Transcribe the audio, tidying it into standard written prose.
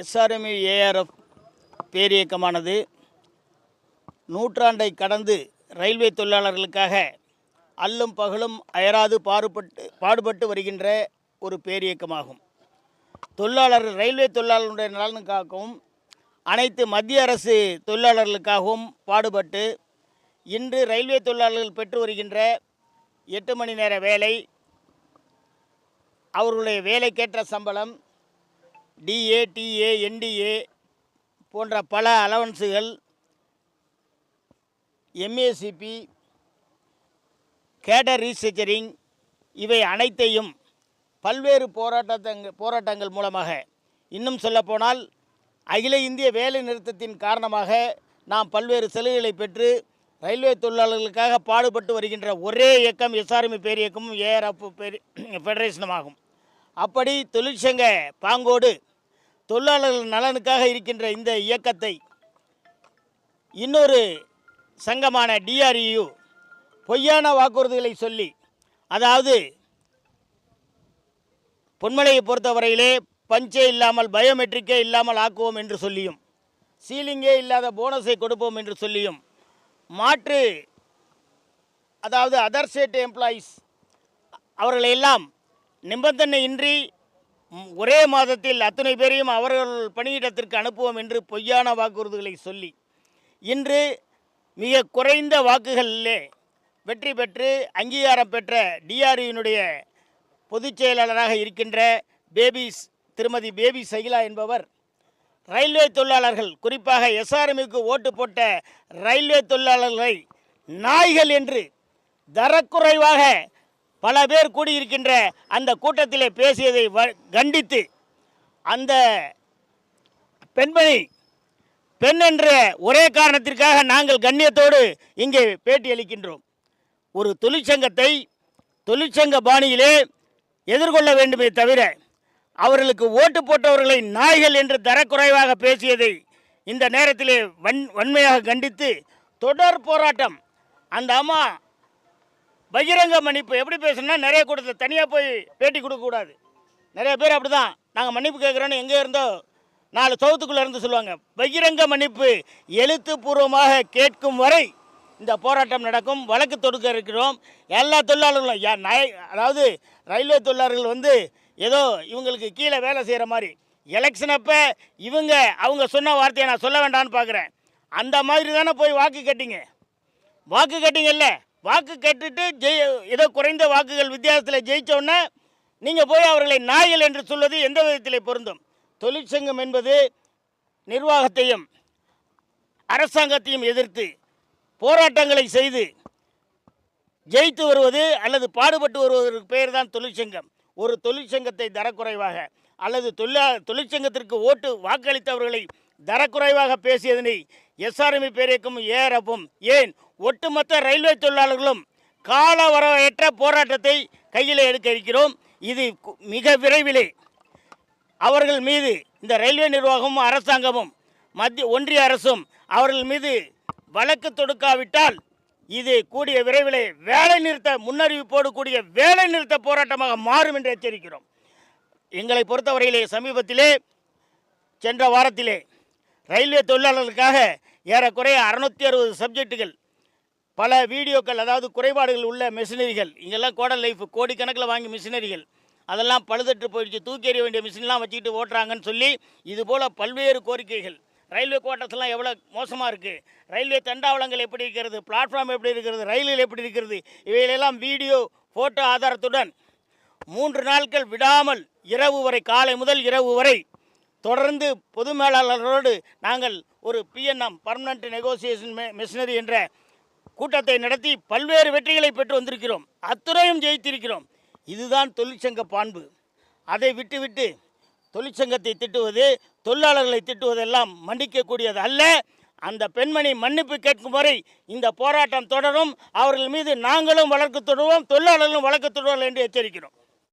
எஸ்ஆர்எம்இ ARF பேரியக்கமானது நூற்றாண்டை கடந்து railway தொழிலாளர்களுக்காக அல்லும் பகலும் அயராது பாடுபட்டு வருகின்ற ஒரு பேரியக்கமாகும். ரயில்வே தொழிலாளர்களுடைய நலனுக்காகவும் அனைத்து மத்திய அரசு தொழிலாளர்களுக்காகவும் பாடுபட்டு இன்று ரயில்வே தொழிலாளர்கள் பெற்று வருகின்ற 8 மணி நேர வேலை, அவர்களுடைய வேலைக்கேற்ற சம்பளம், டிஏ, டிஏ, என்டிஏ போன்ற பல அலவன்ஸுகள், எம்ஏசிபி, கேடர் ரீஸ்ட்ரக்சரிங் இவை அனைத்தையும் பல்வேறு போராட்டங்கள் மூலமாக, இன்னும் சொல்லப்போனால் அகில இந்திய வேலை நிறுத்தத்தின் காரணமாக நாம் பல்வேறு சலுகைகளை பெற்று ரயில்வே தொழிலாளர்களுக்காக பாடுபட்டு வருகின்ற ஒரே இயக்கம் எஸ்ஆர்எம்இ பேரியக்கமும் ஏஆர்எஃப் ஃபெடரேஷனும் ஆகும். அப்படி தொழிற்சங்க பாங்கோடு தொழிலாளர்கள் நலனுக்காக இருக்கின்ற இந்த இயக்கத்தை இன்னொரு சங்கமான டிஆர்இயூ பொய்யான வாக்குறுதிகளை சொல்லி, அதாவது பொன்மலையை பொறுத்தவரையிலே பஞ்சே இல்லாமல் பயோமெட்ரிக்கே இல்லாமல் ஆக்குவோம் என்று சொல்லியும், சீலிங்கே இல்லாத போனஸை கொடுப்போம் என்று சொல்லியும், மாற்று அதாவது அதர் ஸ்டேட் எம்ப்ளாயீஸ் அவர்களெல்லாம் நிபந்தனையின்றி ஒரே மாதத்தில் அத்தனை பேரையும் அவர்கள் பணியிடத்திற்கு அனுப்புவோம் என்று பொய்யான வாக்குறுதிகளை சொல்லி இன்று மிக குறைந்த வாக்குகளிலே வெற்றி பெற்று அங்கீகாரம் பெற்ற டிஆர்இனுடைய பொதுச் செயலாளராக இருக்கின்ற திருமதி பேபி சகிலா என்பவர் ரயில்வே தொழிலாளர்கள், குறிப்பாக எஸ்ஆர்எம்க்கு ஓட்டு போட்ட ரயில்வே தொழிலாளர்களை நாய்கள் என்று தரக்குறைவாக பல பேர் கூடியிருக்கின்ற அந்த கூட்டத்திலே பேசியதை கண்டித்து அந்த பெண் என்ற ஒரே காரணத்திற்காக நாங்கள் கண்ணியத்தோடு இங்கே பேட்டி அளிக்கின்றோம். ஒரு தொழிற்சங்க பாணியிலே எதிர்கொள்ள வேண்டுமே தவிர அவர்களுக்கு ஓட்டு போட்டவர்களை நாய்கள் என்று தரக்குறைவாக பேசியதை இந்த நேரத்திலே வன்மையாக கண்டித்து தொடர் போராட்டம். அந்த அம்மா பகிரங்க மன்னிப்பு எப்படி பேசணும்னா, நிறைய கூட்டத்தில் தனியாக போய் பேட்டி கொடுக்கக்கூடாது. நிறைய பேர் அப்படி தான், நாங்கள் மன்னிப்பு கேட்குறோன்னு எங்கே இருந்தோ 4 சவுத்துக்குள்ளே இருந்து சொல்லுவாங்க. பகிரங்க மன்னிப்பு எழுத்துப்பூர்வமாக கேட்கும் வரை இந்த போராட்டம் நடக்கும். வழக்கு தொடுக்க இருக்கிறோம். எல்லா தொழிலாளர்களும் அதாவது ரயில்வே தொழிலாளர்கள் ஏதோ இவங்களுக்கு கீழே வேலை செய்கிற மாதிரி, எலெக்ஷன் அப்போ அவங்க சொன்ன வார்த்தையை நான் சொல்ல வேண்டாம்னு பார்க்குறேன். அந்த மாதிரி தானே போய் வாக்கு கேட்டீங்கல்ல. வாக்கு கேட்டுட்டு ஏதோ குறைந்த வாக்குகள் வித்தியாசத்தில் ஜெயித்தோன்னே நீங்கள் போய் அவர்களை நாய்கள் என்று சொல்வது எந்த விதத்தில் பொருந்தும்? தொழிற்சங்கம் என்பது நிர்வாகத்தையும் அரசாங்கத்தையும் எதிர்த்து போராட்டங்களை செய்து ஜெயித்து வருவது அல்லது பாடுபட்டு வருவதற்கு பெயர் தான் தொழிற்சங்கம். ஒரு தொழிற்சங்கத்தை தரக்குறைவாக அல்லது தொழிற்சங்கத்திற்கு வாக்களித்தவர்களை தரக்குறைவாக பேசியதனை எஸ்ஆர்எம்இ பேரியக்கமும் ஏஆர்எஃப்பும் ஏன் ஒட்டுமொத்த ரயில்வே தொழிலாளர்களும் கால வரவையற்ற போராட்டத்தை கையில் எடுக்க இருக்கிறோம். இது மிக விரைவிலே அவர்கள் மீது இந்த ரயில்வே நிர்வாகமும் அரசாங்கமும் ஒன்றிய அரசும் அவர்கள் மீது வழக்கு தொடுக்காவிட்டால் இது கூடிய விரைவிலே முன்னறிவிப்போடு கூடிய வேலை நிறுத்த போராட்டமாக மாறும் என்று எச்சரிக்கிறோம். எங்களை பொறுத்தவரையிலே சமீபத்திலே சென்ற வாரத்திலே ரயில்வே தொழிலாளர்களுக்காக ஏறக்குறைய 660 சப்ஜெக்டுகள், பல வீடியோக்கள், அதாவது குறைபாடுகள் உள்ள மிஷினரிகள், இங்கெல்லாம் கோடிக்கணக்கில் வாங்கி மிஷினரிகள் அதெல்லாம் பழுதற்று போயிடுச்சு, தூக்கி எறிய வேண்டிய மிஷின்லாம் வச்சுக்கிட்டு ஓட்டுறாங்கன்னு சொல்லி இதுபோல் பல்வேறு கோரிக்கைகள். ரயில்வே குவார்ட்டர்ஸ்லாம் எவ்வளோ மோசமாக இருக்குது, ரயில்வே தண்டாவளங்கள் எப்படி இருக்கிறது, பிளாட்ஃபார்ம் எப்படி இருக்கிறது, ரயில்கள் எப்படி இருக்கிறது, இவைகளெல்லாம் வீடியோ ஃபோட்டோ ஆதாரத்துடன் 3 நாட்கள் விடாமல் காலை முதல் இரவு வரை தொடர்ந்து பொது மேலாளர்களோடு நாங்கள் ஒரு பிஎன்எம் பர்மனன்ட் நெகோசியேஷன் மிஷினரி என்ற கூட்டத்தை நடத்தி பல்வேறு வெற்றிகளை பெற்று வந்திருக்கிறோம். அத்துறையும் ஜெயித்திருக்கிறோம். இதுதான் தொழிற்சங்க பாண்பு. அதை விட்டுவிட்டு தொழிற்சங்கத்தை திட்டுவது, தொழிலாளர்களை திட்டுவதெல்லாம் மன்னிக்கக்கூடியது அல்ல. அந்த பெண்மணி மன்னிப்பு கேட்கும் வரை இந்த போராட்டம் தொடரும். அவர்கள் மீது நாங்களும் வழக்கு தொடுவோம், தொழிலாளர்களும் வழக்கு தொடுவோம் என்று எச்சரிக்கிறோம்.